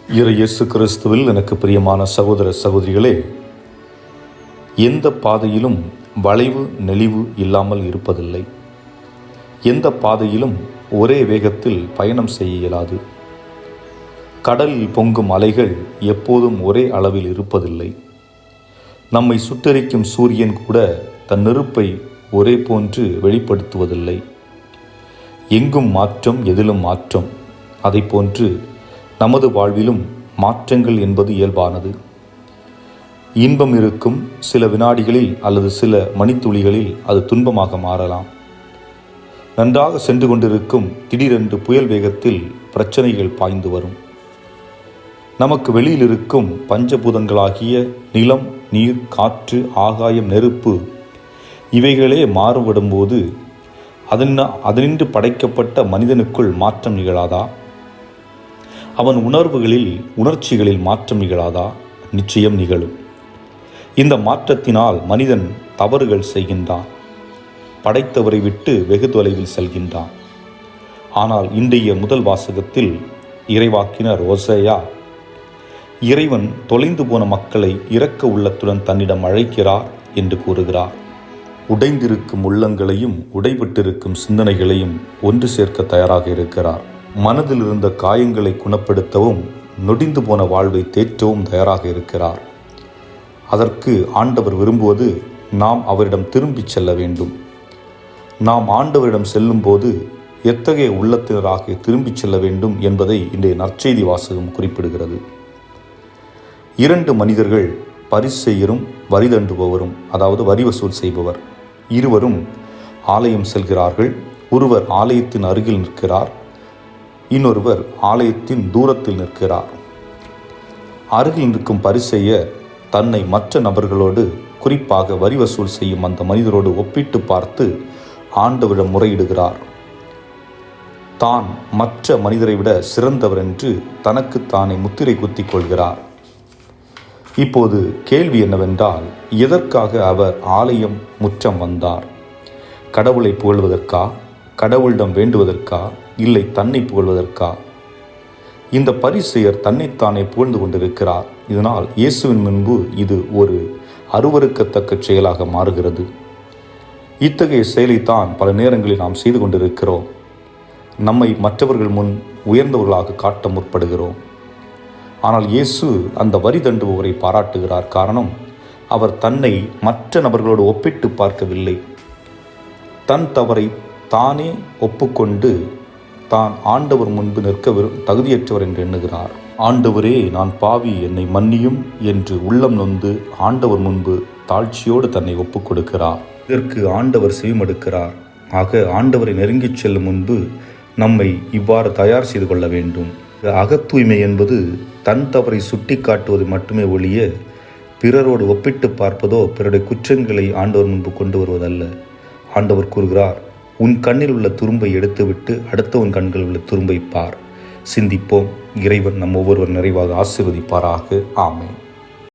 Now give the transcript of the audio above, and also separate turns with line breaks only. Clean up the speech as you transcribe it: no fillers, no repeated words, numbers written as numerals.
இயேசு கிறிஸ்துவில் எனக்கு பிரியமான சகோதர சகோதரிகளே, எந்த பாதையிலும் வளைவு நெளிவு இல்லாமல் இருப்பதில்லை. எந்த பாதையிலும் ஒரே வேகத்தில் பயணம் செய்ய இயலாது. கடலில் பொங்கும் அலைகள் எப்போதும் ஒரே அளவில் இருப்பதில்லை. நம்மை சுட்டெரிக்கும் சூரியன் கூட தன் நெருப்பை ஒரே போன்று வெளிப்படுத்துவதில்லை. எங்கும் மாற்றம், எதிலும் மாற்றம். அதை போன்று நமது வாழ்விலும் மாற்றங்கள் என்பது இயல்பானது. இன்பம் இருக்கும் சில வினாடிகளில் அல்லது சில மணித்துளிகளில் அது துன்பமாக மாறலாம். நன்றாக சென்று கொண்டிருக்கும் திடீரென்று புயல் வேகத்தில் பிரச்சனைகள் பாய்ந்து வரும். நமக்கு வெளியில் இருக்கும் பஞ்சபூதங்களாகிய நிலம், நீர், காற்று, ஆகாயம், நெருப்பு இவைகளே மாறுபடும்போது அதனின்று படைக்கப்பட்ட மனிதனுக்குள் மாற்றம் நிகழாதா? அவன் உணர்ச்சிகளில் மாற்றம் நிகழாதா? நிச்சயம் நிகழும். இந்த மாற்றத்தினால் மனிதன் தவறுகள் செய்கின்றான். படைத்தவரை விட்டு வெகு தொலைவில் செல்கின்றான். ஆனால் இன்றைய முதல் வாசகத்தில் இறைவாக்கினர் ஓசேயா, இறைவன் தொலைந்து போன மக்களை இரக்க உள்ளத்துடன் தன்னிடம் அழைக்கிறார் என்று கூறுகிறார். உடைந்திருக்கும் உள்ளங்களையும் உடைபட்டிருக்கும் சிந்தனைகளையும் ஒன்று சேர்க்க தயாராக இருக்கிறார். மனதில் இருந்த காயங்களை குணப்படுத்தவும் நொடிந்து போன வாழ்வை தேற்றவும் தயாராக இருக்கிறார். அதற்கு ஆண்டவர் விரும்புவது நாம் அவரிடம் திரும்பிச் செல்ல வேண்டும். நாம் ஆண்டவரிடம் செல்லும்போது எத்தகைய உள்ளத்தினராக திரும்பிச் செல்ல வேண்டும் என்பதை இன்றைய நற்செய்தி வாசகம் குறிப்பிடுகிறது. 2 மனிதர்கள், பரிசேயரும் வரி தண்டுபவரும், அதாவது வரி வசூல் செய்பவர், இருவரும் ஆலயம் செல்கிறார்கள். ஒருவர் ஆலயத்தின் அருகில் நிற்கிறார், இன்னொருவர் ஆலயத்தின் தூரத்தில் நிற்கிறார். அருகில் நிற்கும் பரிசேயர் தன்னை மற்ற நபர்களோடு, குறிப்பாக வரி வசூல் செய்யும் அந்த மனிதரோடு ஒப்பிட்டு பார்த்து ஆண்டவரிடம் முறையிடுகிறார். தான் மற்ற மனிதரை விட சிறந்தவர் என்று தனக்குத்தானே முத்திரை குத்திக் கொள்கிறார். இப்போது கேள்வி என்னவென்றால், எதற்காக அவர் ஆலயம் முற்றம் வந்தார்? கடவுளை புகழ்வதற்கா? கடவுளிடம் வேண்டுவதற்கா? இல்லை தன்னை புகழ்வதற்கா? இந்த பரிசேயர் தன்னைத்தானே புகழ்ந்து கொண்டிருக்கிறார். இதனால் இயேசுவின் முன்பு இது ஒரு அருவருக்கத்தக்க செயலாக மாறுகிறது. இத்தகைய செயலைத்தான் பல நேரங்களில் நாம் செய்து கொண்டிருக்கிறோம். நம்மை மற்றவர்கள் முன் உயர்ந்தவர்களாக காட்ட முற்படுகிறோம். ஆனால் இயேசு அந்த வரி தண்டுபவரை பாராட்டுகிறார். காரணம், அவர் தன்னை மற்ற நபர்களோடு ஒப்பிட்டு பார்க்கவில்லை. தன் தவறை தானே ஒப்புக்கொண்டு தான் ஆண்டவர் முன்பு நிற்க தகுதியற்றவர் என்று எண்ணுகிறார். ஆண்டவரே, நான் பாவி, என்னை மன்னியும் என்று உள்ளம் நொந்து ஆண்டவர் முன்பு தாழ்ச்சியோடு தன்னை ஒப்புக் கொடுக்கிறார். இதற்கு ஆண்டவர் செவிமடுக்கிறார். ஆக ஆண்டவரை நெருங்கிச் செல்லும் முன்பு நம்மை இவ்வாறு தயார் செய்து கொள்ள வேண்டும். அகத்தூய்மை என்பது தன் தவறை சுட்டி காட்டுவது மட்டுமே ஒழிய பிறரோடு ஒப்பிட்டு பார்ப்பதோ பிறருடைய குற்றங்களை ஆண்டவர் முன்பு கொண்டு வருவதல்ல. ஆண்டவர் கூறுகிறார், உன் கண்ணில் உள்ள துரும்பை எடுத்துவிட்டு அடுத்தவன் கண்களில் உள்ள துரும்பை பார். சிந்திப்போம். இறைவன் நம் ஒவ்வொருவர் நிறைவாக ஆசீர்வதிப்பாராக. ஆமென்.